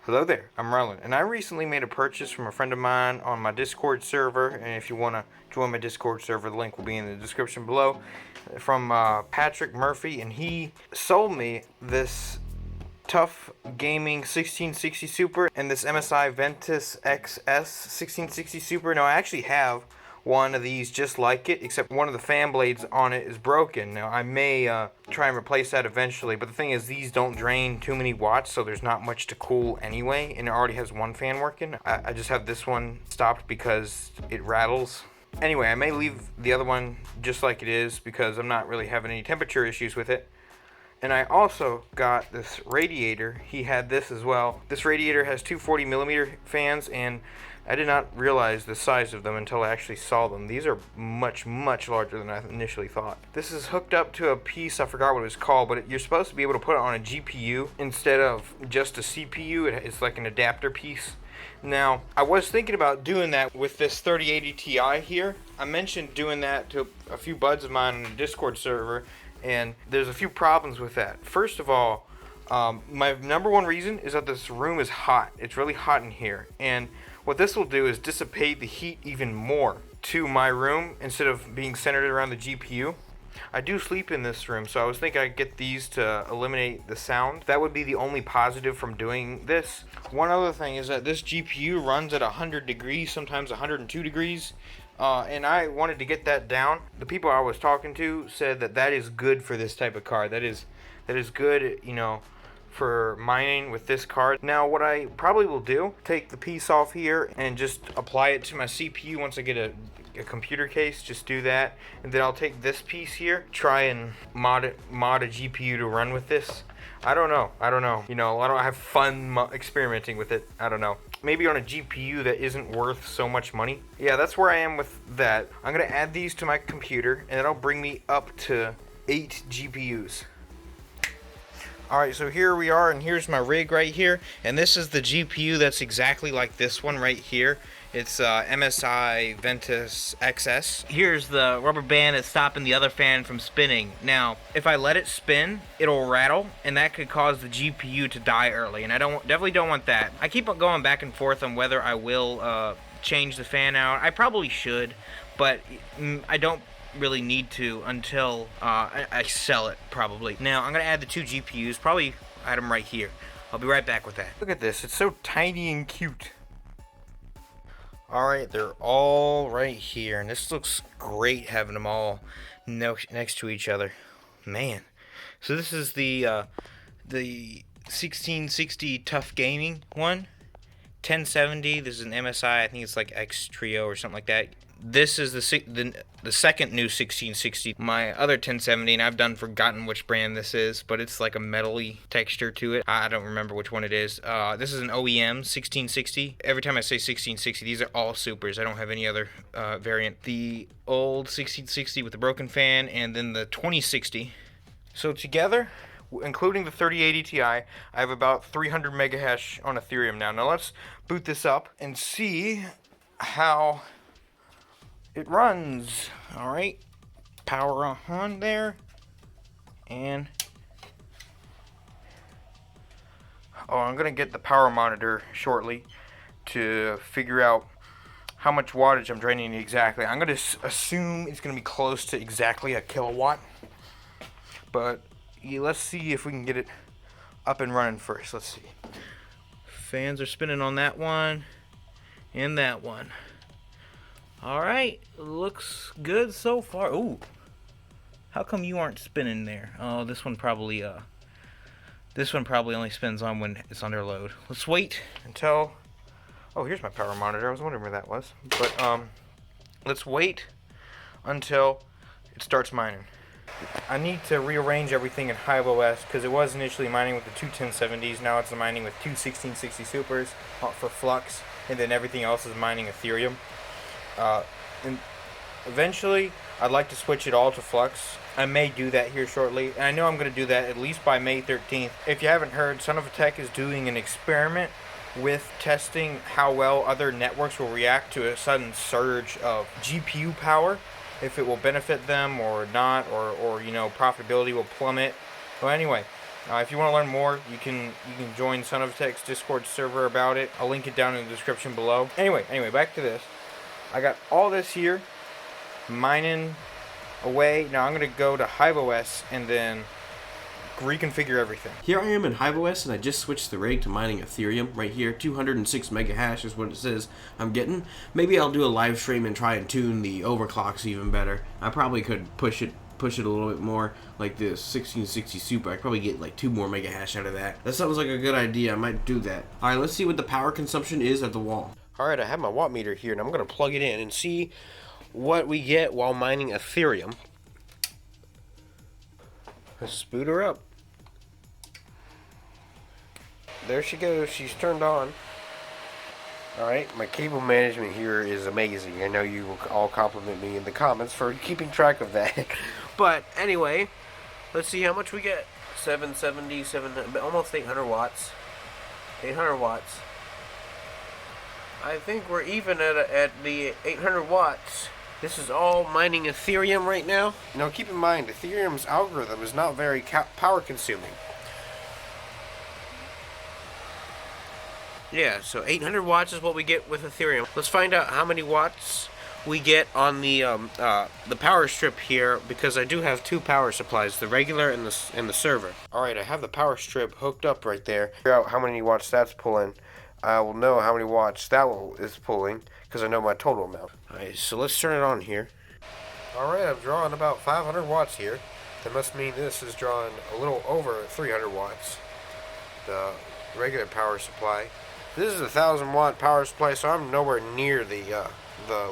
Hello there, I'm Marlon, and I recently made a purchase from a friend of mine on my Discord server, and if you want to join my Discord server, the link will be in the description below, from Patrick Murphy, and he sold me this TUF Gaming 1660 Super and this MSI Ventus XS 1660 Super. Now, I actually have one of these just like it, except one of the fan blades on it is broken. Now, I may try and replace that eventually, but the thing is, these don't drain too many watts, so there's not much to cool anyway, and it already has one fan working. I just have this one stopped because it rattles. Anyway, I may leave the other one just like it is because I'm not really having any temperature issues with it. And I also got this radiator. He had this as well. This radiator has two 40mm fans, and I did not realize the size of them until I actually saw them. These are much, much larger than I initially thought. This is hooked up to a piece, I forgot what it was called, but you're supposed to be able to put it on a GPU instead of just a CPU. It's like an adapter piece. Now, I was thinking about doing that with this 3080 Ti here. I mentioned doing that to a few buds of mine on the Discord server, and there's a few problems with that. First of all, my number one reason is that this room is hot. It's really hot in here, and what this will do is dissipate the heat even more to my room instead of being centered around the GPU. I do sleep in this room, so I was thinking I'd get these to eliminate the sound. That would be the only positive from doing this. One other thing is that this GPU runs at 100 degrees, sometimes 102 degrees. And I wanted to get that down. The people I was talking to said that that is good for this type of card. That is good, you know, for mining with this card. Now, what I probably will do, take the piece off here and just apply it to my CPU once I get a computer case. Just do that, and then I'll take this piece here, try and mod a GPU to run with this. I don't know. You know, I don't have fun experimenting with it. I don't know. Maybe on a GPU that isn't worth so much money. Yeah, that's where I am with that. I'm gonna add these to my computer, and that'll bring me up to 8 GPUs. Alright, so here we are, and here's my rig right here, and this is the GPU that's exactly like this one right here. It's MSI Ventus XS. Here's the rubber band that's stopping the other fan from spinning. Now, if I let it spin, it'll rattle, and that could cause the GPU to die early, and I definitely don't want that. I keep on going back and forth on whether I will change the fan out. I probably should, but I don't really need to until I sell it, probably. Now, I'm going to add the two GPUs, probably add them right here. I'll be right back with that. Look at this, it's so tiny and cute. Alright, they're all right here, and this looks great having them all next to each other. Man. So this is the 1660 TUF Gaming one. 1070, this is an MSI, I think it's like X Trio or something like that. This is the second new 1660. My other 1070, and I've forgotten which brand this is, but it's like a metally texture to it. I don't remember which one it is. This is an OEM 1660. Every time I say 1660, these are all supers. I don't have any other variant. The old 1660 with the broken fan, and then the 2060. So together, including the 3080 Ti, I have about 300 megahash on Ethereum now. Now let's boot this up and see how it runs. Alright, power on there, and I'm gonna get the power monitor shortly to figure out how much wattage I'm draining exactly. I'm gonna assume it's gonna be close to exactly a kilowatt, but let's see if we can get it up and running first. Let's see. Fans are spinning on that one and that one. Alright, looks good so far. Ooh, how come you aren't spinning there? Oh, this one probably only spins on when it's under load. Let's wait until, oh, here's my power monitor. I was wondering where that was. But let's wait until it starts mining. I need to rearrange everything in HiveOS because it was initially mining with the two 1070s. Now it's mining with two 1660 Supers for Flux, and then everything else is mining Ethereum. And eventually, I'd like to switch it all to Flux. I may do that here shortly, and I know I'm going to do that at least by May 13th. If you haven't heard, Son of a Tech is doing an experiment with testing how well other networks will react to a sudden surge of GPU power, if it will benefit them or not, or you know, profitability will plummet. Well, anyway, If you want to learn more, you can join Son of Tech's Discord server about it. I'll link it down in the description below. Anyway, back to this. I got all this here, mining away. Now I'm going to go to HiveOS and then reconfigure everything. Here I am in HiveOS, and I just switched the rig to mining Ethereum right here. 206 mega hash is what it says I'm getting. Maybe I'll do a live stream and try and tune the overclocks even better. I probably could push it a little bit more, like this 1660 Super. I probably get like 2 more mega hash out of that. That sounds like a good idea. I might do that. All right, let's see what the power consumption is at the wall. All right, I have my watt meter here, and I'm going to plug it in and see what we get while mining Ethereum. Let's boot her up. There she goes. She's turned on. Alright, my cable management here is amazing. I know you will all compliment me in the comments for keeping track of that. But anyway, let's see how much we get. 770, almost 800 watts. 800 watts. I think we're even at the 800 watts. This is all mining Ethereum right now. Now keep in mind, Ethereum's algorithm is not very power consuming. Yeah, so 800 watts is what we get with Ethereum. Let's find out how many watts we get on the power strip here, because I do have 2 power supplies, the regular and the server. All right, I have the power strip hooked up right there. Figure out how many watts that's pulling. I will know how many watts that is pulling because I know my total amount. All right, so let's turn it on here. All right, I'm drawing about 500 watts here. That must mean this is drawing a little over 300 watts. The regular power supply. This is a 1,000 watt power supply, so I'm nowhere near the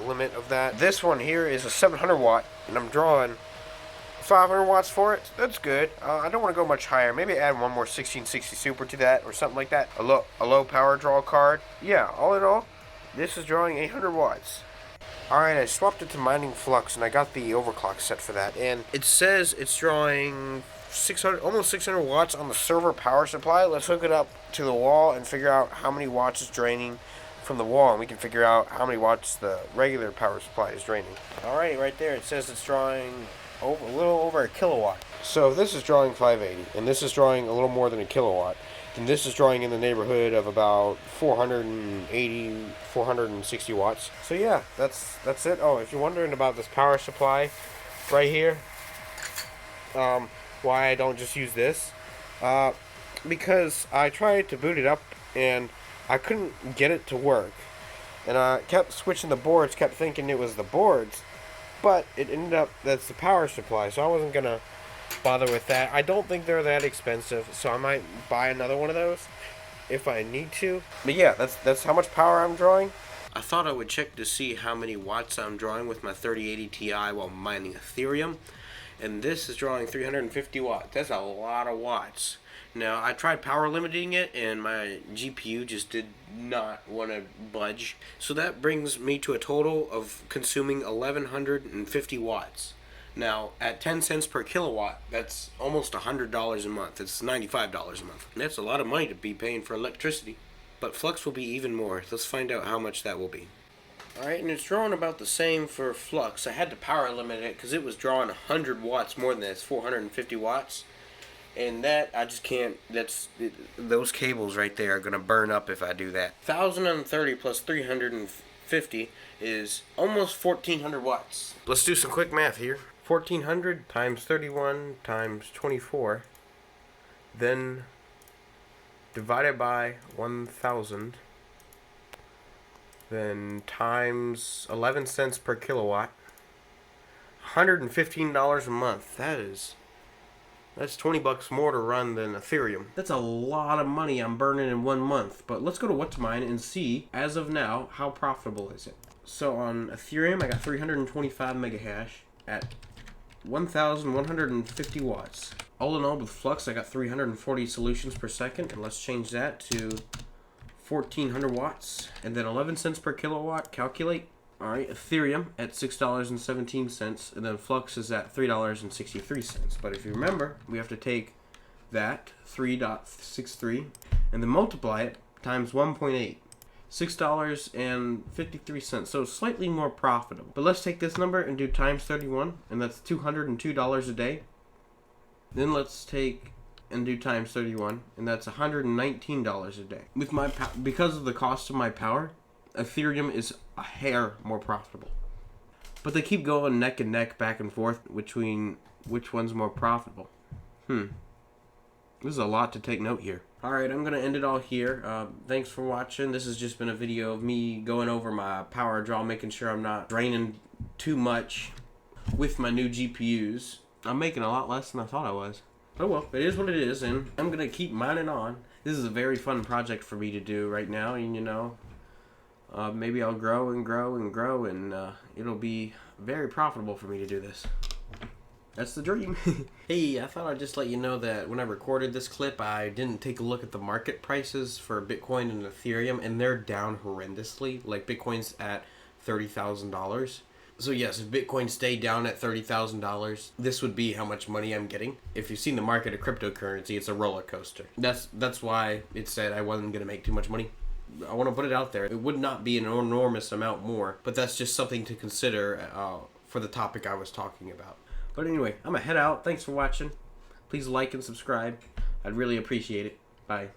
limit of that. This one here is a 700 watt, and I'm drawing 500 watts for it. That's good. I don't want to go much higher. Maybe add one more 1660 Super to that, or something like that. A low power draw card. Yeah, all in all, this is drawing 800 watts. Alright, I swapped it to Mining Flux, and I got the overclock set for that. And it says it's drawing 600, almost 600 watts on the server power supply. Let's hook it up to the wall and figure out how many watts is draining from the wall, and we can figure out how many watts the regular power supply is draining. Alright, right there it says it's drawing a little over a kilowatt. So if this is drawing 580, and this is drawing a little more than a kilowatt, then this is drawing in the neighborhood of about 480, 460 watts. So yeah, that's it. Oh, if you're wondering about this power supply right here, why I don't just use this, because I tried to boot it up and I couldn't get it to work, and I kept switching the boards, kept thinking it was the boards, but it ended up that's the power supply, so I wasn't gonna bother with that. I don't think they're that expensive, so I might buy another one of those if I need to. But yeah, that's how much power I'm drawing. I thought I would check to see how many watts I'm drawing with my 3080 Ti while mining Ethereum, and this is drawing 350 watts. That's a lot of watts. Now, I tried power limiting it, and my GPU just did not want to budge. So that brings me to a total of consuming 1,150 watts. Now, at 10 cents per kilowatt, that's almost $100 a month. It's $95 a month. And that's a lot of money to be paying for electricity. But Flux will be even more. Let's find out how much that will be. Alright, and it's drawing about the same for Flux. I had to power limit it because it was drawing 100 watts more than that. It's 450 watts. And that, I just can't, those cables right there are going to burn up if I do that. 1,030 plus 350 is almost 1,400 watts. Let's do some quick math here. 1,400 times 31 times 24, then divided by 1,000, then times 11 cents per kilowatt, $115 a month. That's $20 more to run than Ethereum. That's a lot of money I'm burning in 1 month. But let's go to What's Mine and see, as of now, how profitable is it. So on Ethereum, I got 325 mega hash at 1,150 watts. All in all, with Flux, I got 340 solutions per second, and let's change that to 1,400 watts, and then 11 cents per kilowatt. Calculate. All right, Ethereum at $6.17, and then Flux is at $3.63. But if you remember, we have to take that 3.63 and then multiply it times 1.8. $6.53, so slightly more profitable. But let's take this number and do times 31, and that's $202 a day. Then let's take and do times 31, and that's $119 a day. With my because of the cost of my power, Ethereum is a hair more profitable. But they keep going neck and neck, back and forth between which one's more profitable. This is a lot to take note here. Alright, I'm going to end it all here. Thanks for watching. This has just been a video of me going over my power draw, making sure I'm not draining too much with my new GPUs. I'm making a lot less than I thought I was. Oh well, it is what it is, and I'm going to keep mining on. This is a very fun project for me to do right now, and you know, maybe I'll grow and grow and grow, and it'll be very profitable for me to do this. That's the dream. Hey, I thought I'd just let you know that when I recorded this clip, I didn't take a look at the market prices for Bitcoin and Ethereum, and they're down horrendously. Like, Bitcoin's at $30,000. So yes, if Bitcoin stayed down at $30,000, this would be how much money I'm getting. If you've seen the market of cryptocurrency, it's a roller coaster. That's why it said I wasn't going to make too much money. I want to put it out there. It would not be an enormous amount more, but that's just something to consider for the topic I was talking about. But anyway, I'm going to head out. Thanks for watching. Please like and subscribe. I'd really appreciate it. Bye.